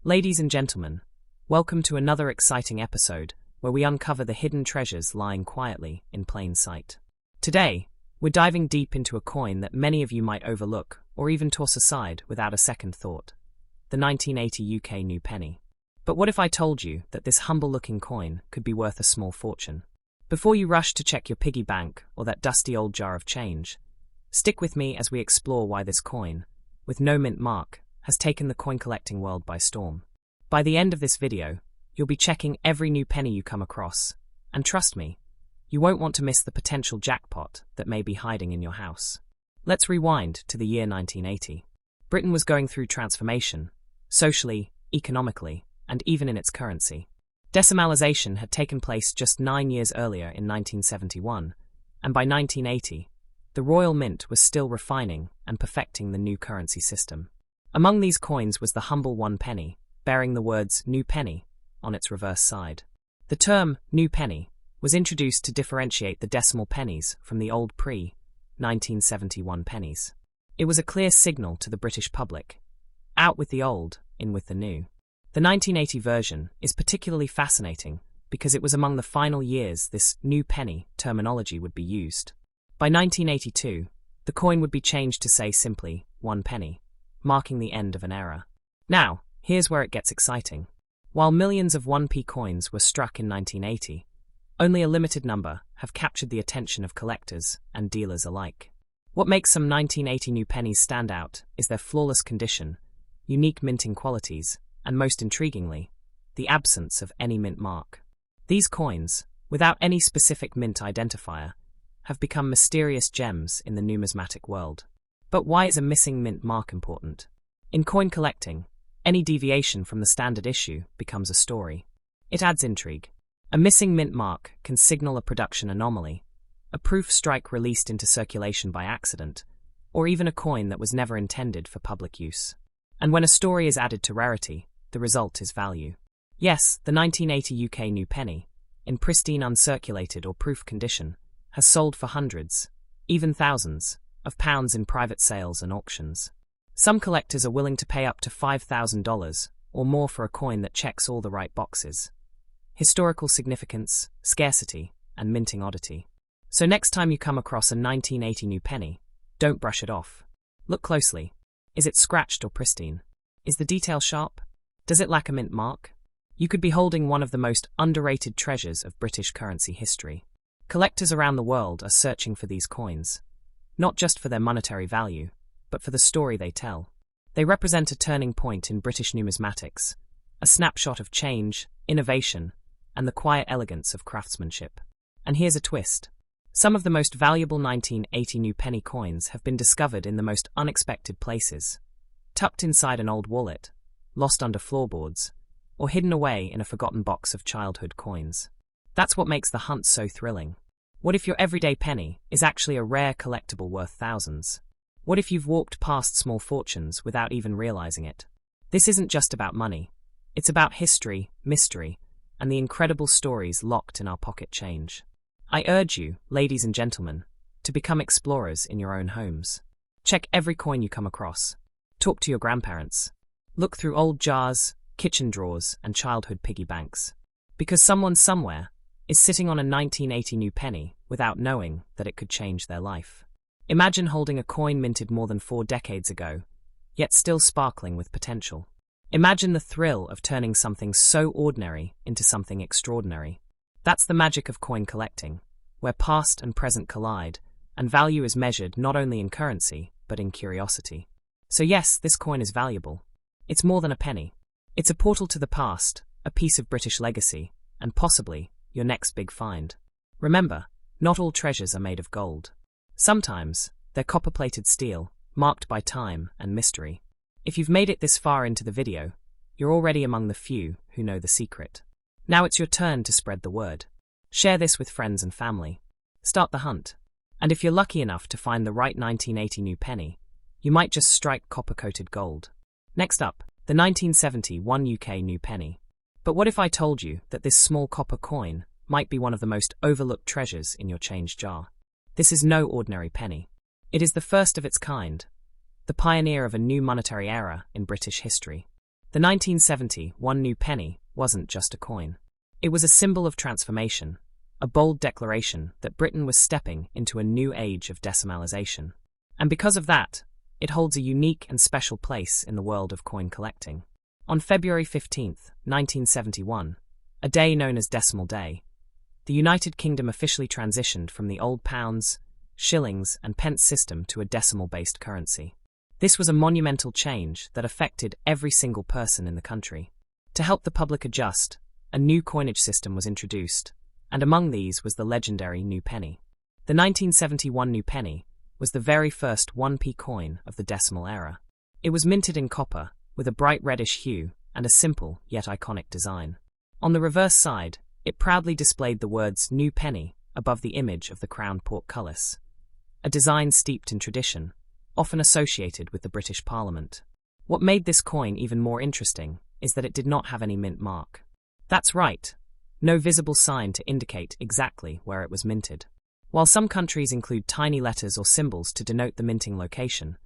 Ladies and gentlemen, welcome to another exciting episode where we uncover the hidden treasures lying quietly in plain sight. Today, we're diving deep into a coin that many of you might overlook or even toss aside without a second thought, the 1980 UK new penny. But what if I told you that this humble-looking coin could be worth a small fortune? Before you rush to check your piggy bank or that dusty old jar of change, stick with me as we explore why this coin, with no mint mark, has taken the coin-collecting world by storm. By the end of this video, you'll be checking every new penny you come across, and trust me, you won't want to miss the potential jackpot that may be hiding in your house. Let's rewind to the year 1980. Britain was going through transformation, socially, economically, and even in its currency. Decimalisation had taken place just 9 years earlier in 1971, and by 1980, the Royal Mint was still refining and perfecting the new currency system. Among these coins was the humble 1 penny, bearing the words "New Penny" on its reverse side. The term "New Penny" was introduced to differentiate the decimal pennies from the old pre-1971 pennies. It was a clear signal to the British public: out with the old, in with the new. The 1980 version is particularly fascinating because it was among the final years this "new penny" terminology would be used. By 1982, the coin would be changed to say simply 1 penny, marking the end of an era. Now, here's where it gets exciting. While millions of 1p coins were struck in 1980, only a limited number have captured the attention of collectors and dealers alike. What makes some 1980 new pennies stand out is their flawless condition, unique minting qualities, and most intriguingly, the absence of any mint mark. These coins, without any specific mint identifier, have become mysterious gems in the numismatic world. But why is a missing mint mark important? In coin collecting, any deviation from the standard issue becomes a story. It adds intrigue. A missing mint mark can signal a production anomaly, a proof strike released into circulation by accident, or even a coin that was never intended for public use. And when a story is added to rarity, the result is value. Yes, the 1980 UK new penny, in pristine uncirculated or proof condition, has sold for hundreds, even thousands, of pounds in private sales and auctions. Some collectors are willing to pay up to $5,000 or more for a coin that checks all the right boxes: historical significance, scarcity, and minting oddity. So next time you come across a 1980 new penny, don't brush it off. Look closely. Is it scratched or pristine? Is the detail sharp? Does it lack a mint mark? You could be holding one of the most underrated treasures of British currency history. Collectors around the world are searching for these coins, not just for their monetary value, but for the story they tell. They represent a turning point in British numismatics, a snapshot of change, innovation, and the quiet elegance of craftsmanship. And here's a twist. Some of the most valuable 1980 new penny coins have been discovered in the most unexpected places: tucked inside an old wallet, lost under floorboards, or hidden away in a forgotten box of childhood coins. That's what makes the hunt so thrilling. What if your everyday penny is actually a rare collectible worth thousands? What if you've walked past small fortunes without even realizing it? This isn't just about money. It's about history, mystery, and the incredible stories locked in our pocket change. I urge you, ladies and gentlemen, to become explorers in your own homes. Check every coin you come across. Talk to your grandparents. Look through old jars, kitchen drawers, and childhood piggy banks. Because someone somewhere is sitting on a 1980 new penny without knowing that it could change their life. Imagine holding a coin minted more than 4 decades ago, yet still sparkling with potential. Imagine the thrill of turning something so ordinary into something extraordinary. That's the magic of coin collecting, where past and present collide, and value is measured not only in currency, but in curiosity. So yes, this coin is valuable. It's more than a penny. It's a portal to the past, a piece of British legacy, and possibly your next big find. Remember, not all treasures are made of gold. Sometimes, they're copper-plated steel, marked by time and mystery. If you've made it this far into the video, you're already among the few who know the secret. Now it's your turn to spread the word. Share this with friends and family. Start the hunt. And if you're lucky enough to find the right 1980 new penny, you might just strike copper-coated gold. Next up, the 1971 UK new penny. But what if I told you that this small copper coin might be one of the most overlooked treasures in your change jar? This is no ordinary penny. It is the first of its kind, the pioneer of a new monetary era in British history. The 1970 one new penny wasn't just a coin. It was a symbol of transformation, a bold declaration that Britain was stepping into a new age of decimalization. And because of that, it holds a unique and special place in the world of coin collecting. On February 15, 1971, a day known as Decimal Day, the United Kingdom officially transitioned from the old pounds, shillings, and pence system to a decimal-based currency. This was a monumental change that affected every single person in the country. To help the public adjust, a new coinage system was introduced, and among these was the legendary new penny. The 1971 new penny was the very first 1p coin of the decimal era. It was minted in copper, with a bright reddish hue and a simple yet iconic design. On the reverse side, it proudly displayed the words New Penny above the image of the crowned portcullis, a design steeped in tradition, often associated with the British Parliament. What made this coin even more interesting is that it did not have any mint mark. That's right, no visible sign to indicate exactly where it was minted. While some countries include tiny letters or symbols to denote the minting location,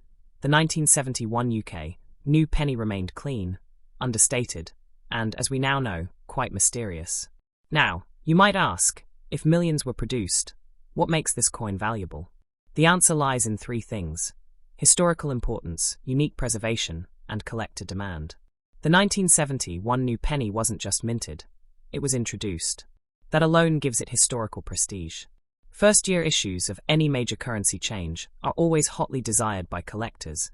the 1971 UK new penny remained clean, understated, and, as we now know, quite mysterious. Now, you might ask, if millions were produced, what makes this coin valuable? The answer lies in three things: historical importance, unique preservation, and collector demand. The 1971 new penny wasn't just minted, it was introduced. That alone gives it historical prestige. First-year issues of any major currency change are always hotly desired by collectors,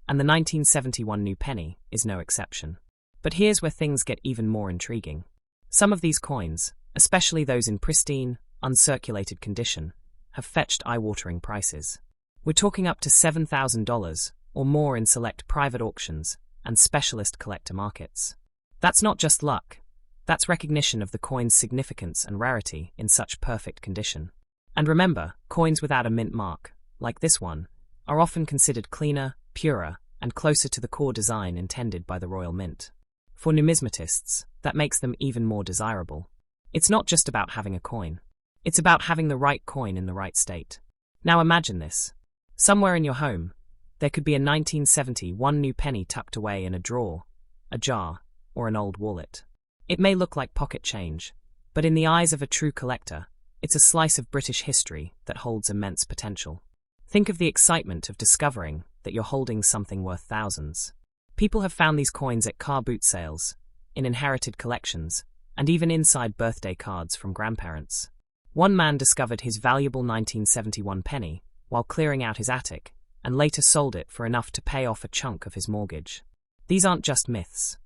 and the 1971 new penny is no exception. But here's where things get even more intriguing. Some of these coins, especially those in pristine, uncirculated condition, have fetched eye-watering prices. We're talking up to $7,000 or more in select private auctions and specialist collector markets. That's not just luck, that's recognition of the coin's significance and rarity in such perfect condition. And remember, coins without a mint mark, like this one, are often considered cleaner, purer, and closer to the core design intended by the Royal Mint. For numismatists, that makes them even more desirable. It's not just about having a coin. It's about having the right coin in the right state. Now imagine this. Somewhere in your home, there could be a 1971 new penny tucked away in a drawer, a jar, or an old wallet. It may look like pocket change, but in the eyes of a true collector, it's a slice of British history that holds immense potential. Think of the excitement of discovering that you're holding something worth thousands. People have found these coins at car boot sales, in inherited collections, and even inside birthday cards from grandparents. One man discovered his valuable 1971 penny while clearing out his attic, and later sold it for enough to pay off a chunk of his mortgage. These aren't just myths.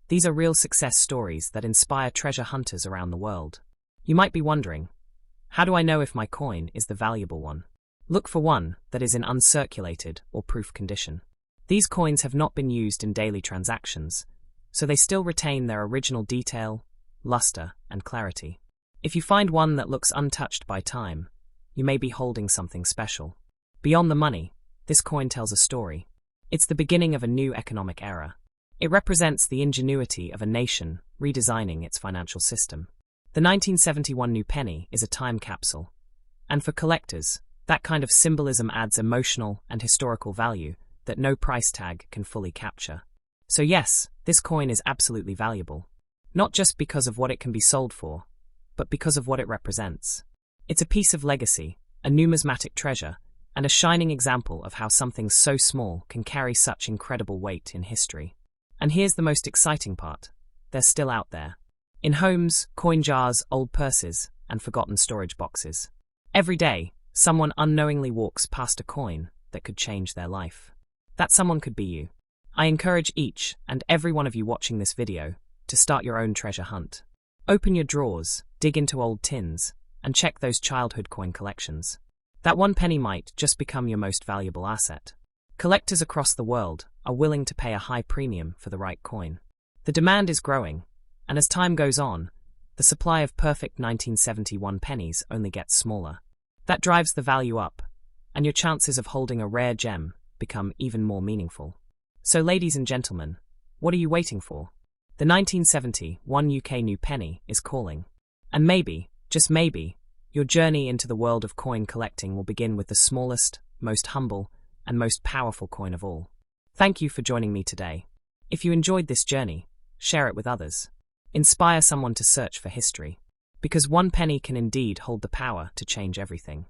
These are real success stories that inspire treasure hunters around the world. You might be wondering, how do I know if my coin is the valuable one? Look for one that is in uncirculated or proof condition. These coins have not been used in daily transactions, so they still retain their original detail, luster, and clarity. If you find one that looks untouched by time, you may be holding something special. Beyond the money, this coin tells a story. It's the beginning of a new economic era. It represents the ingenuity of a nation redesigning its financial system. The 1971 new penny is a time capsule, and for collectors, that kind of symbolism adds emotional and historical value that no price tag can fully capture. So yes, this coin is absolutely valuable, not just because of what it can be sold for, but because of what it represents. It's a piece of legacy, a numismatic treasure, and a shining example of how something so small can carry such incredible weight in history. And here's the most exciting part. They're still out there. In homes, coin jars, old purses, and forgotten storage boxes. Every day, someone unknowingly walks past a coin that could change their life. That someone could be you. I encourage each and every one of you watching this video to start your own treasure hunt. Open your drawers, dig into old tins, and check those childhood coin collections. That one penny might just become your most valuable asset. Collectors across the world are willing to pay a high premium for the right coin. The demand is growing, and as time goes on, the supply of perfect 1971 pennies only gets smaller. That drives the value up, and your chances of holding a rare gem become even more meaningful. So ladies and gentlemen, what are you waiting for? The 1971 UK new penny is calling. And maybe, just maybe, your journey into the world of coin collecting will begin with the smallest, most humble, and most powerful coin of all. Thank you for joining me today. If you enjoyed this journey, share it with others. Inspire someone to search for history. Because one penny can indeed hold the power to change everything.